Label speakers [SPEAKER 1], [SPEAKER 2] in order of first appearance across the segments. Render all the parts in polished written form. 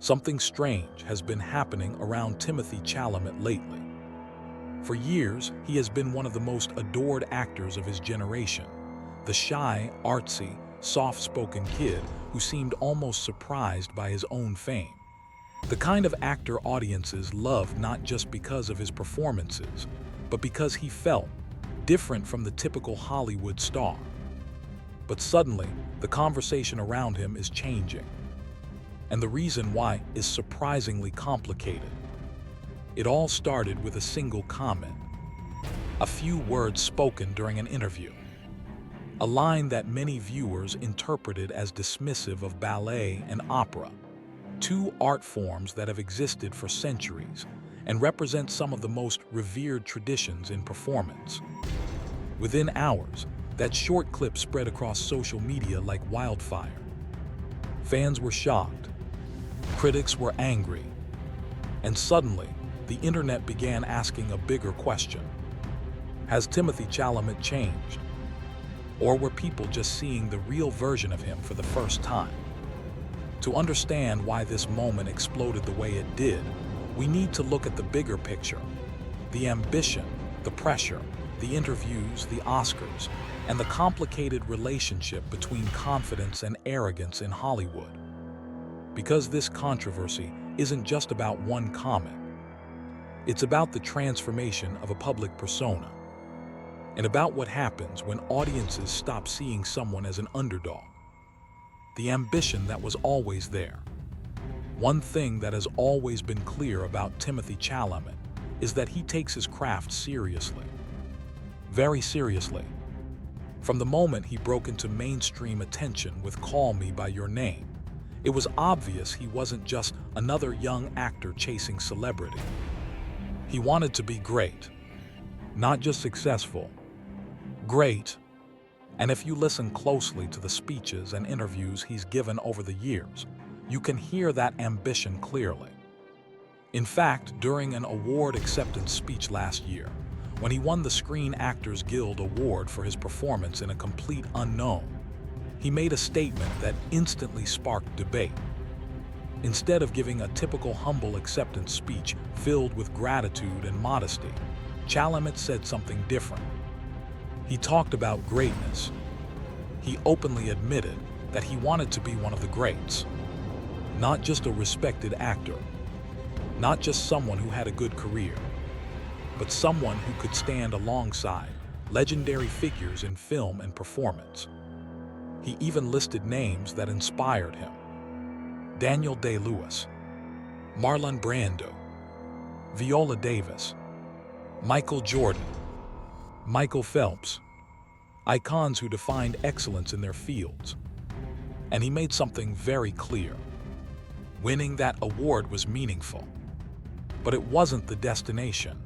[SPEAKER 1] Something strange has been happening around Timothée Chalamet lately. For years, he has been one of the most adored actors of his generation, the shy, artsy, soft-spoken kid who seemed almost surprised by his own fame. The kind of actor audiences love not just because of his performances, but because he felt different from the typical Hollywood star. But suddenly, the conversation around him is changing. And the reason why is surprisingly complicated. It all started with a single comment, a few words spoken during an interview, a line that many viewers interpreted as dismissive of ballet and opera, two art forms that have existed for centuries and represent some of the most revered traditions in performance. Within hours, that short clip spread across social media like wildfire. Fans were shocked, critics were angry, and suddenly, the internet began asking a bigger question. Has Timothée Chalamet changed? Or were people just seeing the real version of him for the first time? To understand why this moment exploded the way it did, we need to look at the bigger picture. The ambition, the pressure, the interviews, the Oscars, and the complicated relationship between confidence and arrogance in Hollywood. Because this controversy isn't just about one comment. It's about the transformation of a public persona, and about what happens when audiences stop seeing someone as an underdog. The ambition that was always there. One thing that has always been clear about Timothée Chalamet is that he takes his craft seriously. Very seriously. From the moment he broke into mainstream attention with Call Me by Your Name, it was obvious he wasn't just another young actor chasing celebrity. He wanted to be great, not just successful, great. And if you listen closely to the speeches and interviews he's given over the years, you can hear that ambition clearly. In fact, during an award acceptance speech last year, when he won the Screen Actors Guild Award for his performance in A Complete Unknown, he made a statement that instantly sparked debate. Instead of giving a typical humble acceptance speech filled with gratitude and modesty, Chalamet said something different. He talked about greatness. He openly admitted that he wanted to be one of the greats. Not just a respected actor, not just someone who had a good career, but someone who could stand alongside legendary figures in film and performance. He even listed names that inspired him. Daniel Day-Lewis, Marlon Brando, Viola Davis, Michael Jordan, Michael Phelps, icons who defined excellence in their fields. And he made something very clear. Winning that award was meaningful, but it wasn't the destination.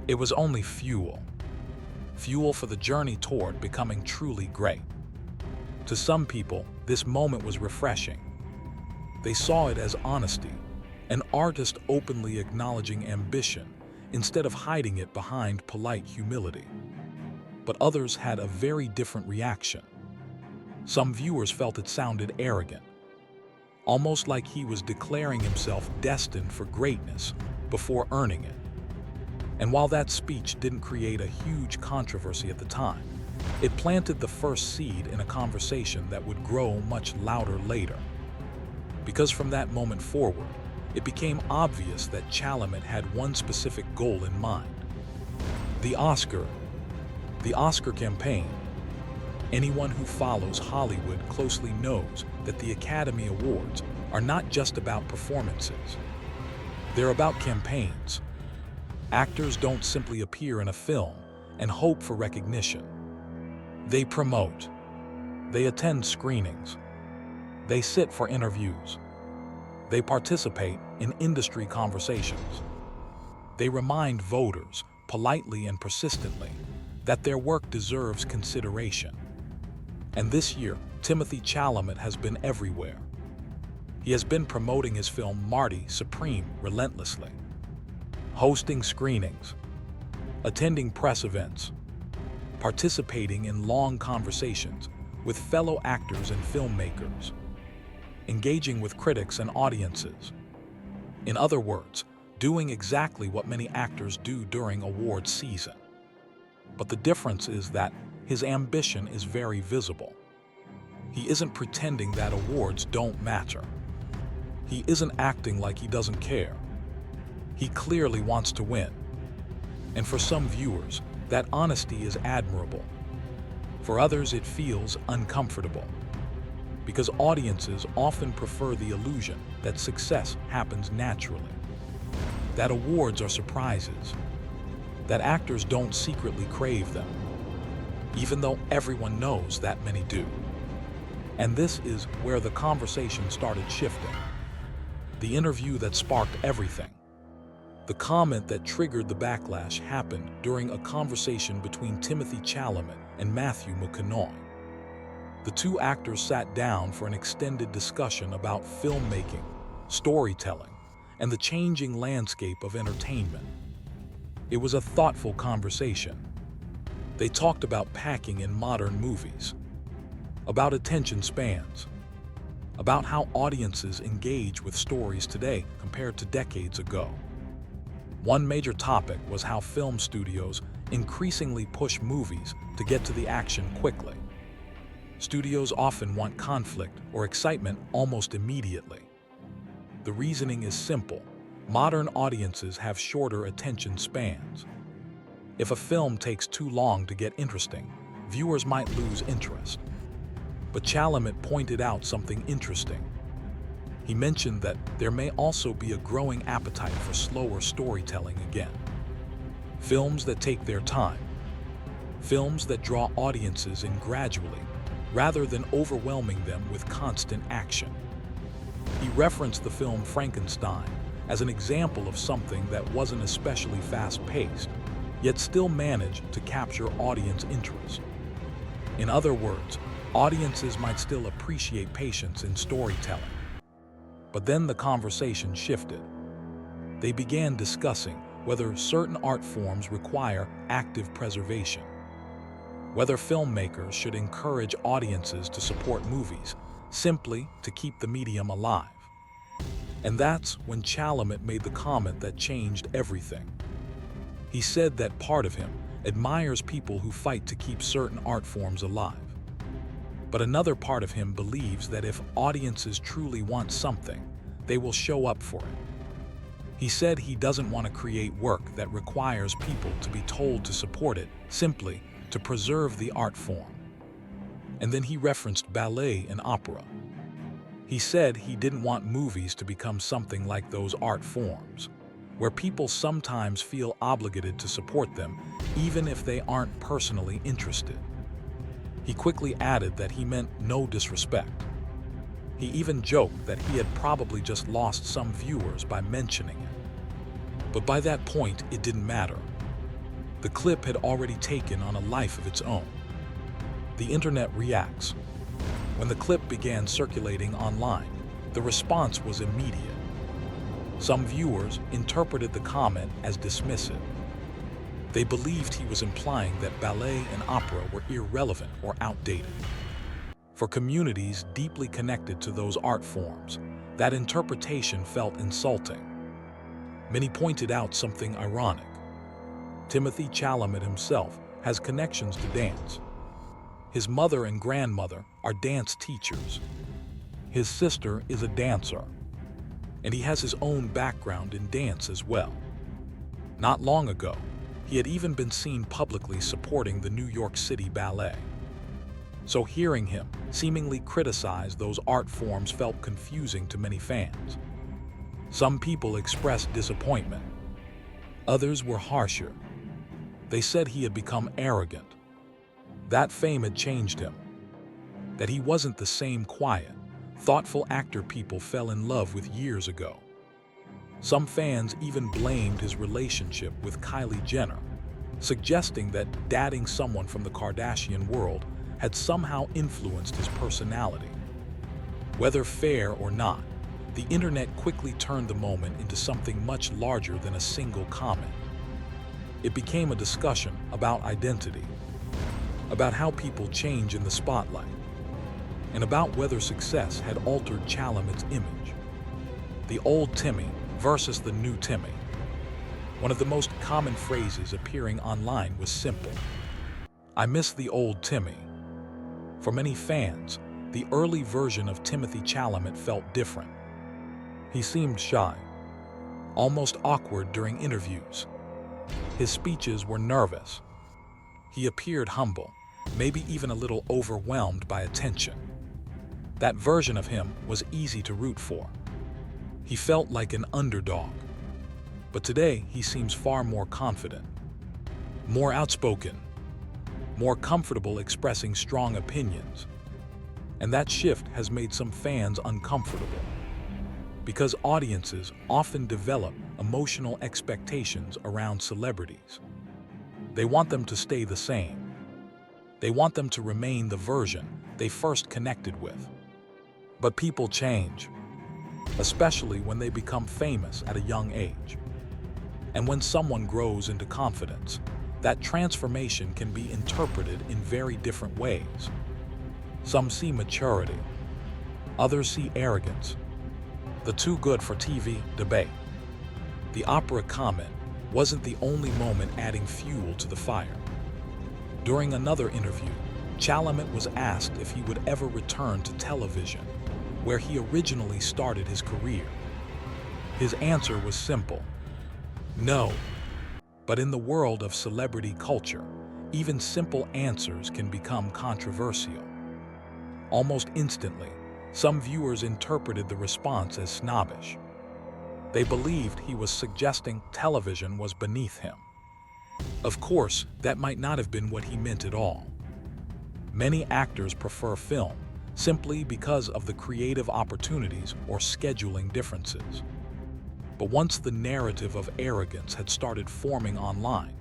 [SPEAKER 1] It was only fuel. Fuel for the journey toward becoming truly great. To some people, this moment was refreshing. They saw it as honesty, an artist openly acknowledging ambition instead of hiding it behind polite humility. But others had a very different reaction. Some viewers felt it sounded arrogant, almost like he was declaring himself destined for greatness before earning it. And while that speech didn't create a huge controversy at the time, it planted the first seed in a conversation that would grow much louder later. Because from that moment forward, it became obvious that Chalamet had one specific goal in mind. The Oscar campaign. Anyone who follows Hollywood closely knows that the Academy Awards are not just about performances. They're about campaigns. Actors don't simply appear in a film and hope for recognition. They promote. They attend screenings. They sit for interviews. They participate in industry conversations. They remind voters, politely and persistently, that their work deserves consideration. And this year, Timothée Chalamet has been everywhere. He has been promoting his film Marty Supreme relentlessly, hosting screenings, attending press events, participating in long conversations with fellow actors and filmmakers. engaging with critics and audiences. In other words, doing exactly what many actors do during awards season. But the difference is that his ambition is very visible. He isn't pretending that awards don't matter. He isn't acting like he doesn't care. He clearly wants to win. And for some viewers, that honesty is admirable. For others, it feels uncomfortable. Because audiences often prefer the illusion that success happens naturally, that awards are surprises, that actors don't secretly crave them, even though everyone knows that many do. And this is where the conversation started shifting. The interview that sparked everything. The comment that triggered the backlash happened during a conversation between Timothée Chalamet and Matthew McConaughey. The two actors sat down for an extended discussion about filmmaking, storytelling, and the changing landscape of entertainment. It was a thoughtful conversation. They talked about packing in modern movies, about attention spans, about how audiences engage with stories today compared to decades ago. One major topic was how film studios increasingly push movies to get to the action quickly. Studios often want conflict or excitement almost immediately. The reasoning is simple. Modern audiences have shorter attention spans. If a film takes too long to get interesting, viewers might lose interest. But Chalamet pointed out something interesting. He mentioned that there may also be a growing appetite for slower storytelling again. Films that take their time. Films that draw audiences in gradually, rather than overwhelming them with constant action. He referenced the film Frankenstein as an example of something that wasn't especially fast-paced, yet still managed to capture audience interest. In other words, audiences might still appreciate patience in storytelling. But then the conversation shifted. They began discussing whether certain art forms require active preservation, whether filmmakers should encourage audiences to support movies simply to keep the medium alive. And that's when Chalamet made the comment that changed everything. He said that part of him admires people who fight to keep certain art forms alive. But another part of him believes that if audiences truly want something, they will show up for it. He said he doesn't want to create work that requires people to be told to support it simply to preserve the art form. And then he referenced ballet and opera. He said he didn't want movies to become something like those art forms, where people sometimes feel obligated to support them even if they aren't personally interested. He quickly added that he meant no disrespect. He even joked that he had probably just lost some viewers by mentioning it. But by that point, it didn't matter. The clip had already taken on a life of its own. The internet reacts. When the clip began circulating online, the response was immediate. Some viewers interpreted the comment as dismissive. They believed he was implying that ballet and opera were irrelevant or outdated. For communities deeply connected to those art forms, that interpretation felt insulting. Many pointed out something ironic. Timothée Chalamet himself has connections to dance. His mother and grandmother are dance teachers. His sister is a dancer, and he has his own background in dance as well. Not long ago, he had even been seen publicly supporting the New York City Ballet. So hearing him seemingly criticize those art forms felt confusing to many fans. Some people expressed disappointment. Others were harsher. They said he had become arrogant. That fame had changed him. That he wasn't the same quiet, thoughtful actor people fell in love with years ago. Some fans even blamed his relationship with Kylie Jenner, suggesting that dating someone from the Kardashian world had somehow influenced his personality. Whether fair or not, the internet quickly turned the moment into something much larger than a single comment. It became a discussion about identity, about how people change in the spotlight, and about whether success had altered Chalamet's image. The old Timmy versus the new Timmy. One of the most common phrases appearing online was simple: "I miss the old Timmy." For many fans, the early version of Timothée Chalamet felt different. He seemed shy, almost awkward during interviews. His speeches were nervous. He appeared humble, maybe even a little overwhelmed by attention. That version of him was easy to root for. He felt like an underdog. But today, he seems far more confident, more outspoken, more comfortable expressing strong opinions. And that shift has made some fans uncomfortable, because audiences often develop emotional expectations around celebrities. They want them to stay the same. They want them to remain the version they first connected with. But people change, especially when they become famous at a young age. And when someone grows into confidence, that transformation can be interpreted in very different ways. Some see maturity, others see arrogance. The too good for TV debate. The opera comment wasn't the only moment adding fuel to the fire. During another interview, Chalamet was asked if he would ever return to television, where he originally started his career. His answer was simple: no. But in the world of celebrity culture, even simple answers can become controversial. Almost instantly, some viewers interpreted the response as snobbish. They believed he was suggesting television was beneath him. Of course, that might not have been what he meant at all. Many actors prefer film simply because of the creative opportunities or scheduling differences. But once the narrative of arrogance had started forming online,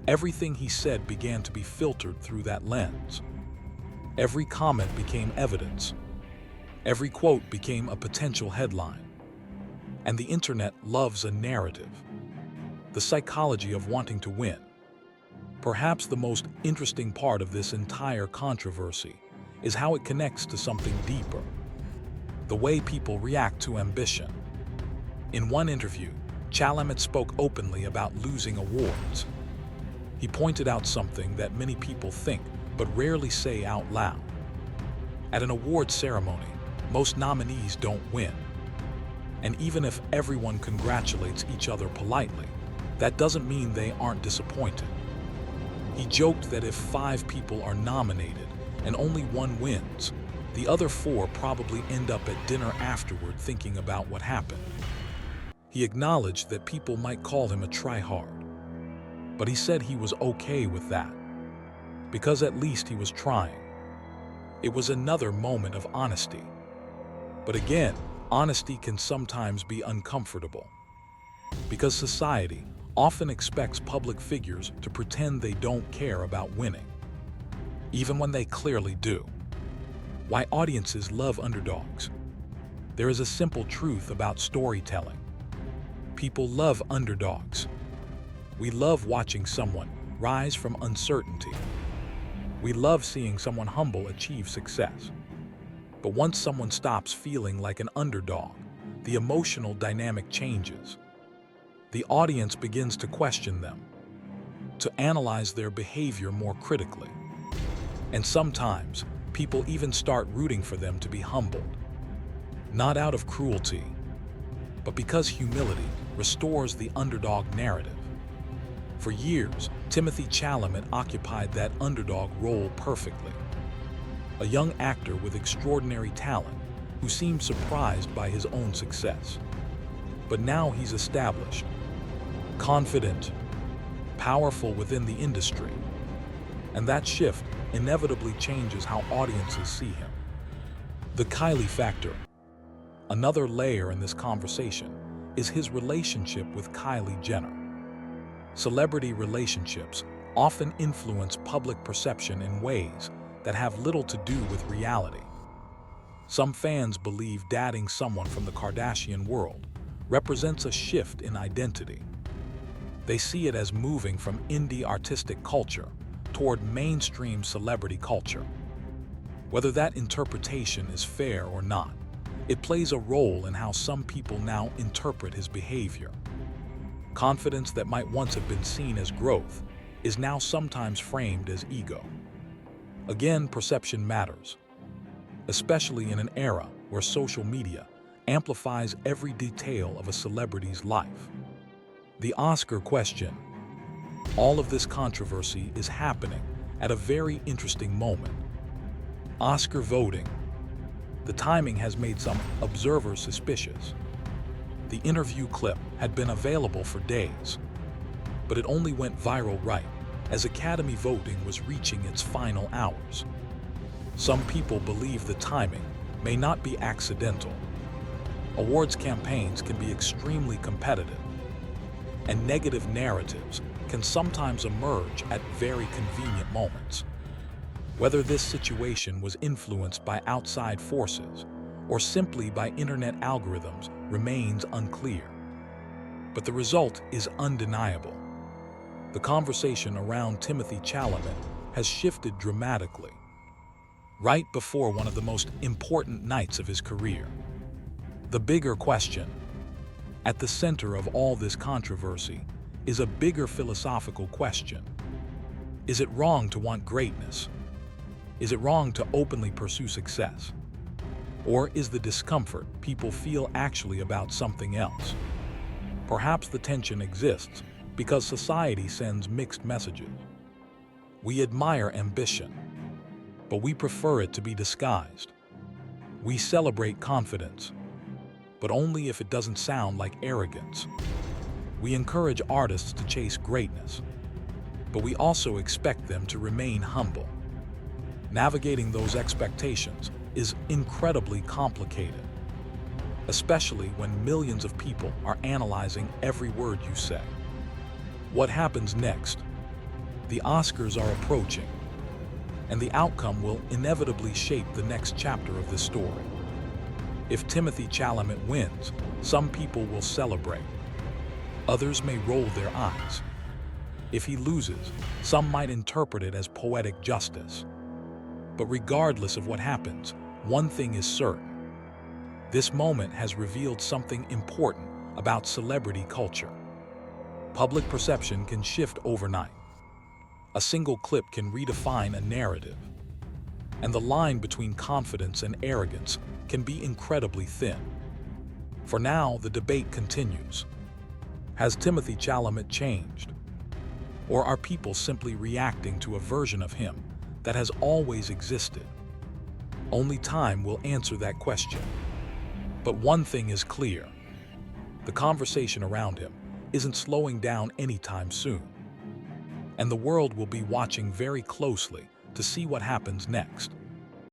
[SPEAKER 1] everything he said began to be filtered through that lens. Every comment became evidence. Every quote became a potential headline. And the internet loves a narrative. The psychology of wanting to win. Perhaps the most interesting part of this entire controversy is how it connects to something deeper: the way people react to ambition. In one interview, Chalamet spoke openly about losing awards. He pointed out something that many people think but rarely say out loud. At an awards ceremony, most nominees don't win. And even if everyone congratulates each other politely, that doesn't mean they aren't disappointed. He joked that if 5 people are nominated and only 1 wins, the other 4 probably end up at dinner afterward thinking about what happened. He acknowledged that people might call him a tryhard, but he said he was okay with that, because at least he was trying. It was another moment of honesty. But again, honesty can sometimes be uncomfortable, because society often expects public figures to pretend they don't care about winning, even when they clearly do. Why audiences love underdogs? There is a simple truth about storytelling. People love underdogs. We love watching someone rise from uncertainty. We love seeing someone humble achieve success. But once someone stops feeling like an underdog, the emotional dynamic changes. The audience begins to question them, to analyze their behavior more critically. And sometimes, people even start rooting for them to be humbled. Not out of cruelty, but because humility restores the underdog narrative. For years, Timothée Chalamet occupied that underdog role perfectly. A young actor with extraordinary talent who seemed surprised by his own success. But now he's established, confident, powerful within the industry. And that shift inevitably changes how audiences see him. The Kylie factor. Another layer in this conversation is his relationship with Kylie Jenner. Celebrity relationships often influence public perception in ways that have little to do with reality. Some fans believe dating someone from the Kardashian world represents a shift in identity. They see it as moving from indie artistic culture toward mainstream celebrity culture. Whether that interpretation is fair or not, it plays a role in how some people now interpret his behavior. Confidence that might once have been seen as growth is now sometimes framed as ego. Again, perception matters, especially in an era where social media amplifies every detail of a celebrity's life. The Oscar question. All of this controversy is happening at a very interesting moment. Oscar voting. The timing has made some observers suspicious. The interview clip had been available for days, but it only went viral right as Academy voting was reaching its final hours. Some people believe the timing may not be accidental. Awards campaigns can be extremely competitive, and negative narratives can sometimes emerge at very convenient moments. Whether this situation was influenced by outside forces or simply by internet algorithms remains unclear. But the result is undeniable. The conversation around Timothée Chalamet has shifted dramatically, right before one of the most important nights of his career. The bigger question, at the center of all this controversy, is a bigger philosophical question. Is it wrong to want greatness? Is it wrong to openly pursue success? Or is the discomfort people feel actually about something else? Perhaps the tension exists because society sends mixed messages. We admire ambition, but we prefer it to be disguised. We celebrate confidence, but only if it doesn't sound like arrogance. We encourage artists to chase greatness, but we also expect them to remain humble. Navigating those expectations is incredibly complicated, especially when millions of people are analyzing every word you say. What happens next? The Oscars are approaching, and the outcome will inevitably shape the next chapter of this story. If Timothée Chalamet wins, some people will celebrate. Others may roll their eyes. If he loses, some might interpret it as poetic justice. But regardless of what happens, one thing is certain. This moment has revealed something important about celebrity culture. Public perception can shift overnight. A single clip can redefine a narrative. And the line between confidence and arrogance can be incredibly thin. For now, the debate continues. Has Timothée Chalamet changed? Or are people simply reacting to a version of him that has always existed? Only time will answer that question. But one thing is clear. The conversation around him isn't slowing down anytime soon. And the world will be watching very closely to see what happens next.